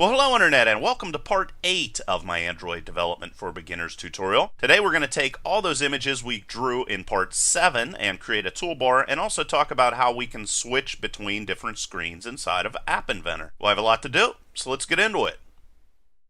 Well, hello Internet, and welcome to part 8 of my Android Development for Beginners tutorial. Today we're going to take all those images we drew in part 7 and create a toolbar, and also talk about how we can switch between different screens inside of App Inventor. We'll have a lot to do, so let's get into it.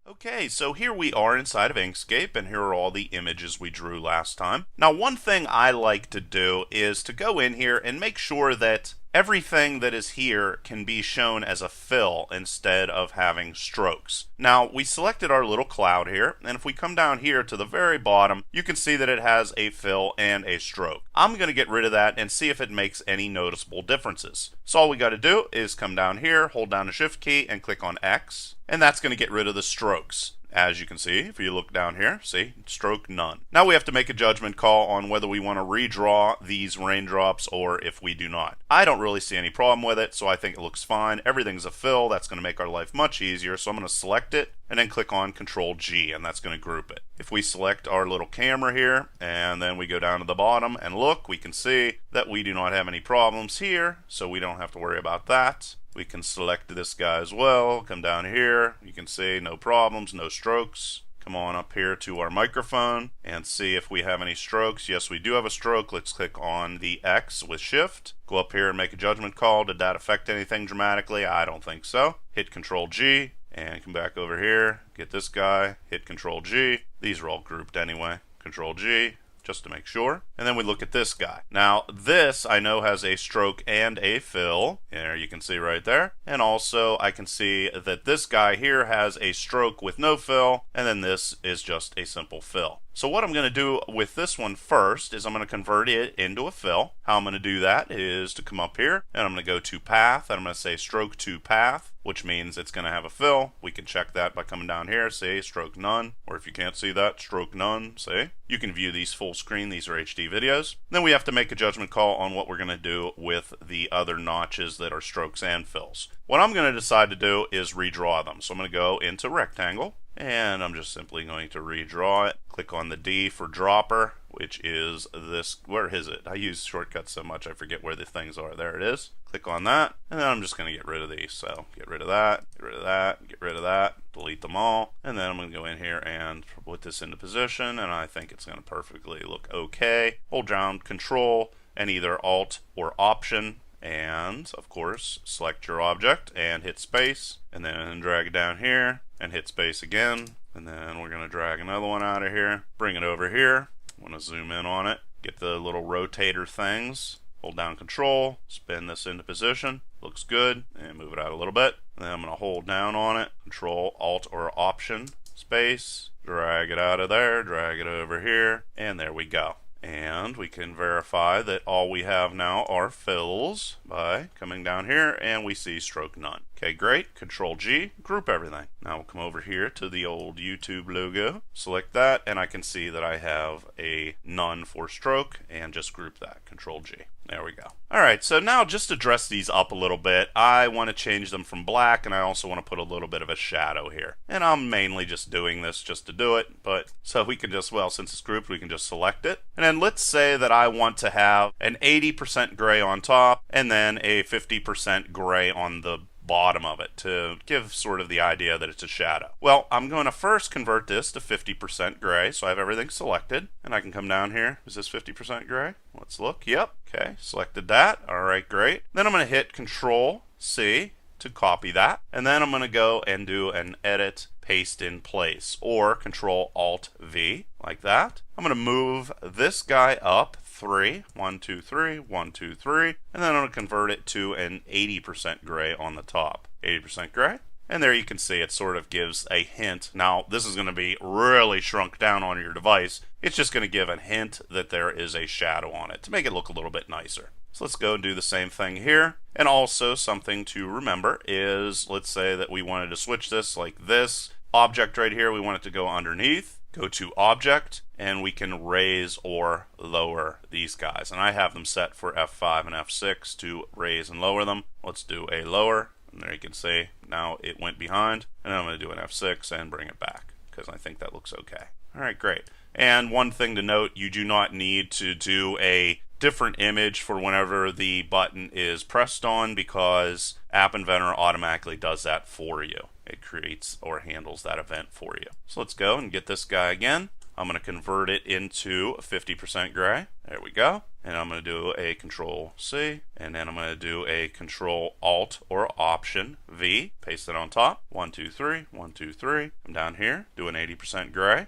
Okay, so here we are inside of Inkscape, and here are all the images we drew last time. Now, one thing I like to do is to go in here and make sure that everything that is here can be shown as a fill instead of having strokes. Now, we selected our little cloud here, and if we come down here to the very bottom, you can see that it has a fill and a stroke. I'm going to get rid of that and see if it makes any noticeable differences. So all we got to do is come down here, hold down the Shift key, and click on X, and that's going to get rid of the strokes. As you can see, if you look down here, see, stroke none. Now we have to make a judgment call on whether we want to redraw these raindrops or if we do not. I don't really see any problem with it, so I think it looks fine. Everything's a fill. That's going to make our life much easier, so I'm going to select it and then click on Control G, and that's going to group it. If we select our little camera here, and then we go down to the bottom and look, we can see that we do not have any problems here, so we don't have to worry about that. We can select this guy as well, come down here, you can see no problems, no strokes. Come on up here to our microphone and see if we have any strokes. Yes, we do have a stroke. Let's click on the X with Shift. Go up here and make a judgment call. Did that affect anything dramatically? I don't think so. Hit Control G and come back over here. Get this guy, hit Control G. These are all grouped anyway. Control G. Just to make sure. And then we look at this guy. Now, this I know has a stroke and a fill. There you can see right there. And also I can see that this guy here has a stroke with no fill, and then this is just a simple fill. So what I'm going to do with this one first is I'm going to convert it into a fill. How I'm going to do that is to come up here, and I'm going to go to Path, and I'm going to say Stroke to Path, which means it's going to have a fill. We can check that by coming down here, say Stroke None, or if you can't see that, Stroke None, see? You can view these full screen, these are HD videos. Then we have to make a judgment call on what we're going to do with the other notches that are strokes and fills. What I'm going to decide to do is redraw them. So I'm going to go into Rectangle, and I'm just simply going to redraw it. Click on the D for dropper, which is this. Where is it? I use shortcuts so much I forget where the things are. There it is. Click on that, and then I'm just going to get rid of these. So get rid of that, get rid of that, get rid of that, delete them all, and then I'm going to go in here and put this into position, and I think it's going to perfectly look okay. Hold down Control and either Alt or Option, and of course select your object and hit space, and then drag it down here and hit space again, and then we're going to drag another one out of here, bring it over here. I want to zoom in on it, get the little rotator things, hold down Control, spin this into position, looks good, and move it out a little bit. And then I'm going to hold down on it, Control Alt or Option, space, drag it out of there, drag it over here, and there we go. And we can verify that all we have now are fills by coming down here, and we see stroke none. Okay, great. Control G, group everything. Now we'll come over here to the old YouTube logo, select that, and I can see that I have a none for stroke, and just group that. Control G. There we go. Alright, so now just to dress these up a little bit, I want to change them from black, and I also want to put a little bit of a shadow here. And I'm mainly just doing this just to do it, but so we can just, well, since it's grouped, we can just select it. And then let's say that I want to have an 80% gray on top, and then a 50% gray on the bottom of it to give sort of the idea that it's a shadow. Well, I'm going to first convert this to 50% gray, so I have everything selected, and I can come down here. Is this 50% gray? Let's look. Yep. Okay, selected that. All right, great. Then I'm going to hit Control C to copy that, and then I'm going to go and do an edit paste in place, or Control Alt V, like that. I'm going to move this guy up 3, 1, 2, 3, 1, 2, 3, and then I'm going to convert it to an 80% gray on the top. 80% gray. And there you can see it sort of gives a hint. Now, this is going to be really shrunk down on your device. It's just going to give a hint that there is a shadow on it to make it look a little bit nicer. So let's go and do the same thing here. And also something to remember is, let's say that we wanted to switch this like this. Object right here, we want it to go underneath. Go to Object, and we can raise or lower these guys. And I have them set for F5 and F6 to raise and lower them. Let's do a lower, and there you can see now it went behind. And then I'm going to do an F6 and bring it back, because I think that looks okay. Alright, great. And one thing to note, you do not need to do a different image for whenever the button is pressed on, because App Inventor automatically does that for you. it creates or handles that event for you. So let's go and get this guy again. I'm going to convert it into 50% gray. There we go. And I'm going to do a Control C, and then I'm going to do a Control Alt or Option V. Paste it on top. 1, 2, 3, 1, 2, 3. I'm down here, doing 80% gray.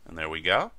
And there we go.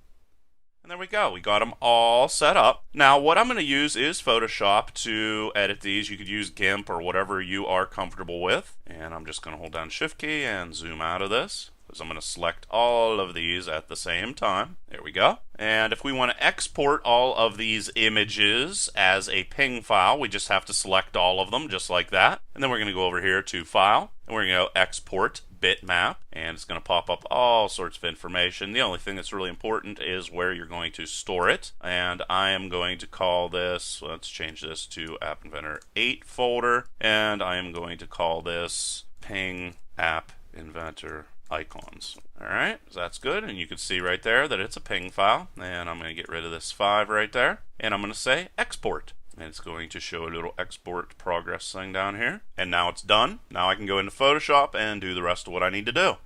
And there we go. We got them all set up. Now, what I'm going to use is Photoshop to edit these. You could use GIMP or whatever you are comfortable with. And I'm just going to hold down Shift key and zoom out of this. So I'm going to select all of these at the same time. There we go. And if we want to export all of these images as a PNG file, we just have to select all of them just like that. And then we're going to go over here to File, and we're going to go Export Bitmap, and it's going to pop up all sorts of information. The only thing that's really important is where you're going to store it. And I am going to call this, let's change this to App Inventor 8 folder, and I am going to call this PNG App Inventor icons. Alright, so that's good, and you can see right there that it's a PNG file, and I'm going to get rid of this 5 right there, and I'm going to say export, and it's going to show a little export progress thing down here, and now it's done. Now I can go into Photoshop and do the rest of what I need to do.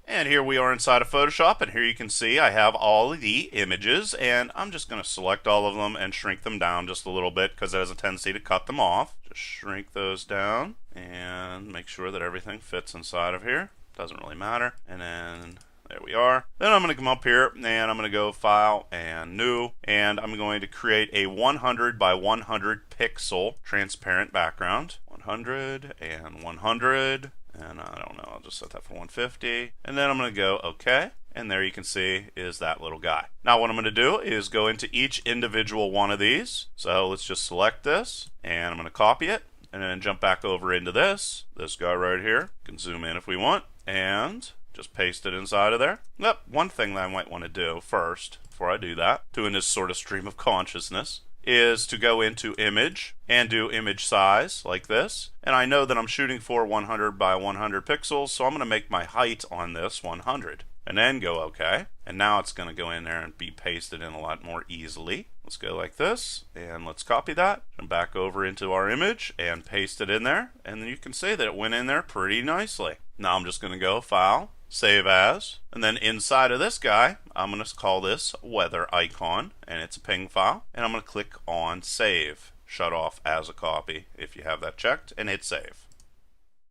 And here we are inside of Photoshop, and here you can see I have all of the images, and I'm just going to select all of them and shrink them down just a little bit because it has a tendency to cut them off. Just shrink those down and make sure that everything fits inside of here. Doesn't really matter. And then there we are. Then I'm going to come up here and I'm going to go File and New, and I'm going to create a 100 by 100 pixel transparent background. 100 and 100, and I don't know, I'll just set that for 150, and then I'm going to go OK. And there you can see is that little guy. Now what I'm going to do is go into each individual one of these. So let's just select this, and I'm going to copy it, and then jump back over into this guy right here. You can zoom in if we want, and just paste it inside of there. Yep, one thing that I might want to do first, before I do that, doing this sort of stream of consciousness, is to go into image and do image size like this. And I know that I'm shooting for 100 by 100 pixels, so I'm going to make my height on this 100. And then go OK. And now it's going to go in there and be pasted in a lot more easily. Let's go like this, and let's copy that, and back over into our image and paste it in there. And then you can see that it went in there pretty nicely. Now I'm just going to go File, Save As, and then inside of this guy, I'm going to call this Weather Icon, and it's a PNG file, and I'm going to click on Save, shut off as a copy if you have that checked, and hit Save.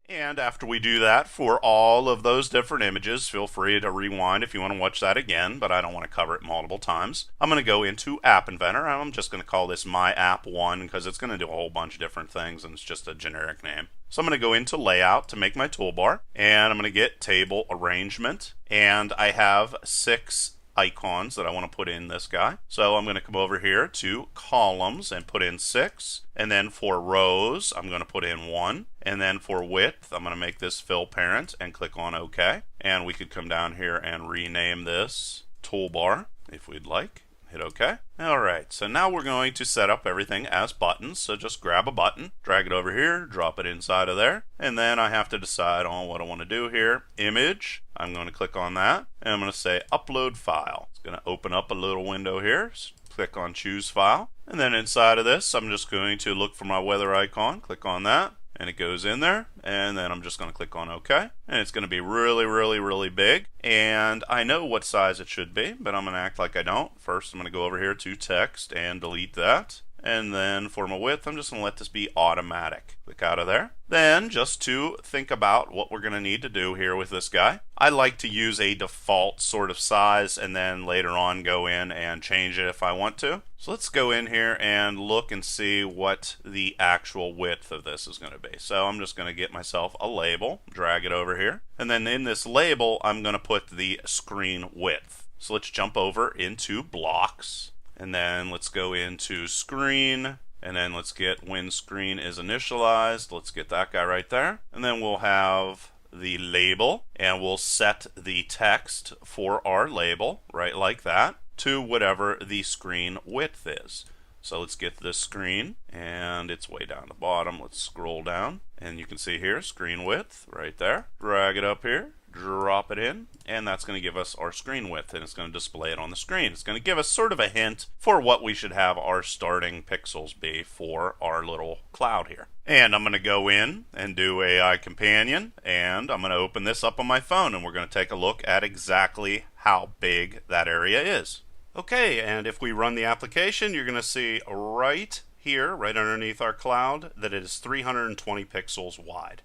And after we do that for all of those different images, feel free to rewind if you want to watch that again, but I don't want to cover it multiple times. I'm going to go into App Inventor, and I'm just going to call this My App 1 because it's going to do a whole bunch of different things, and it's just a generic name. So I'm going to go into Layout to make my toolbar, and I'm going to get Table Arrangement, and I have 6 icons that I want to put in this guy. So I'm going to come over here to Columns and put in 6, and then for rows I'm going to put in 1, and then for width I'm going to make this Fill Parent and click on OK. And we could come down here and rename this Toolbar if we'd like. Hit OK. Alright, so now we're going to set up everything as buttons. So just grab a button, drag it over here, drop it inside of there, and then I have to decide on what I want to do here. Image, I'm going to click on that, and I'm going to say Upload File. It's going to open up a little window here. Click on Choose File, and then inside of this I'm just going to look for my weather icon, click on that, and it goes in there, and then I'm just going to click on OK, and it's going to be really big, and I know what size it should be, but I'm going to act like I don't. First I'm going to go over here to Text and delete that, and then for my width I'm just going to let this be automatic. Click out of there. Then just to think about what we're going to need to do here with this guy, I like to use a default sort of size and then later on go in and change it if I want to. So let's go in here and look and see what the actual width of this is going to be. So I'm just going to get myself a label, drag it over here, and then in this label I'm going to put the screen width. So let's jump over into blocks, and then let's go into screen, and then let's get when screen is initialized. Let's get that guy right there, and then we'll have the label, and we'll set the text for our label right like that to whatever the screen width is. So let's get this screen, and it's way down the bottom. Let's scroll down, and you can see here screen width right there. Drag it up here, drop it in, and that's going to give us our screen width, and it's going to display it on the screen. It's going to give us sort of a hint for what we should have our starting pixels be for our little cloud here. And I'm going to go in and do AI Companion, and I'm going to open this up on my phone, and we're going to take a look at exactly how big that area is. Okay, and if we run the application, you're going to see right here, right underneath our cloud, that it is 320 pixels wide.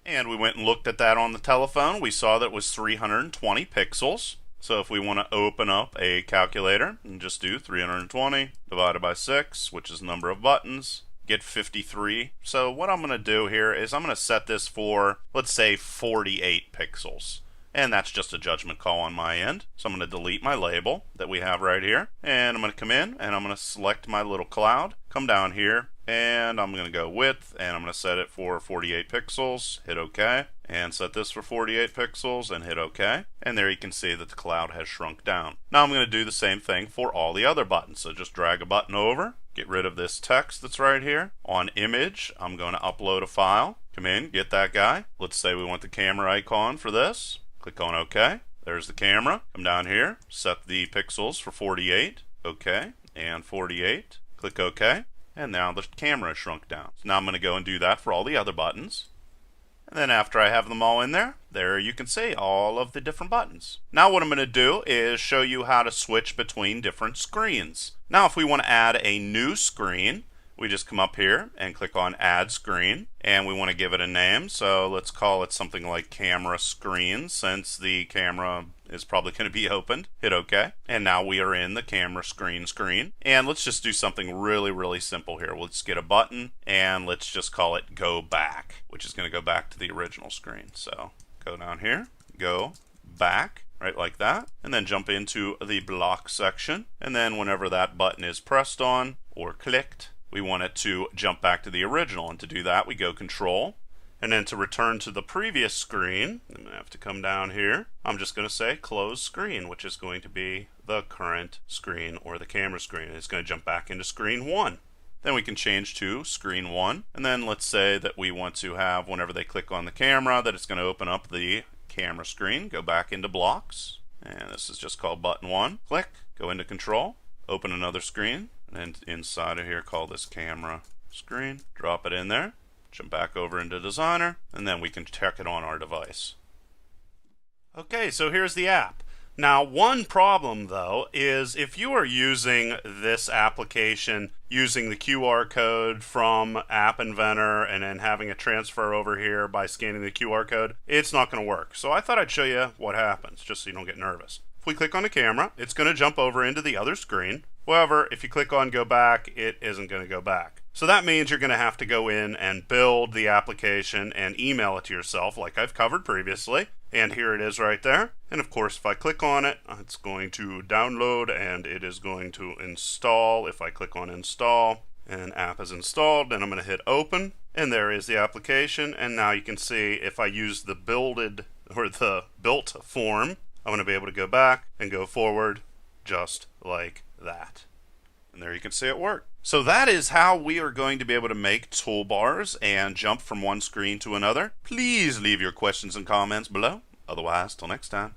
And we went and looked at that on the telephone. We saw that it was 320 pixels. So if we want to open up a calculator and just do 320 divided by 6, which is the number of buttons, get 53. So what I'm going to do here is I'm going to set this for, let's say, 48 pixels. And that's just a judgment call on my end. So I'm going to delete my label that we have right here. And I'm going to come in and I'm going to select my little cloud, come down here, and I'm going to go width, and I'm going to set it for 48 pixels, hit OK, and set this for 48 pixels, and hit OK. And there you can see that the cloud has shrunk down. Now I'm going to do the same thing for all the other buttons. So just drag a button over, get rid of this text that's right here. On image, I'm going to upload a file. Come in, get that guy. Let's say we want the camera icon for this. Click on OK. There's the camera. Come down here, set the pixels for 48, OK, and 48. Click OK. And now the camera is shrunk down. So now I'm going to go and do that for all the other buttons. And then after I have them all in there you can see all of the different buttons. Now what I'm going to do is show you how to switch between different screens. Now if we want to add a new screen, we just come up here and click on Add Screen, and we want to give it a name. So let's call it something like Camera Screen, since the camera is probably going to be opened. Hit OK. And now we are in the camera screen. And let's just do something really simple here. Let's get a button, and let's just call it Go Back, which is going to go back to the original screen. So go down here, go back, right like that, and then jump into the block section. And then whenever that button is pressed on or clicked, we want it to jump back to the original, and to do that we go Control, and then to return to the previous screen, I'm going to have to come down here. I'm just going to say Close Screen, which is going to be the current screen or the camera screen, and it's going to jump back into screen 1. Then we can change to screen 1, and then let's say that we want to have, whenever they click on the camera, that it's going to open up the camera screen, go back into blocks, and this is just called button 1. Click, go into Control, open another screen, and inside of here call this camera screen, drop it in there, jump back over into Designer, and then we can check it on our device. Okay, so here's the app. Now one problem though is if you are using this application using the QR code from App Inventor and then having it transfer over here by scanning the QR code, it's not going to work. So I thought I'd show you what happens just so you don't get nervous. If we click on the camera, it's going to jump over into the other screen. However, if you click on Go Back, it isn't going to go back. So that means you're going to have to go in and build the application and email it to yourself like I've covered previously. And here it is right there. And of course, if I click on it, it's going to download and it is going to install. If I click on Install, an app is installed, then I'm going to hit Open. And there is the application. And now you can see if I use the built form, I'm going to be able to go back and go forward just like that. And there you can see it work. So that is how we are going to be able to make toolbars and jump from one screen to another. Please leave your questions and comments below. Otherwise, till next time.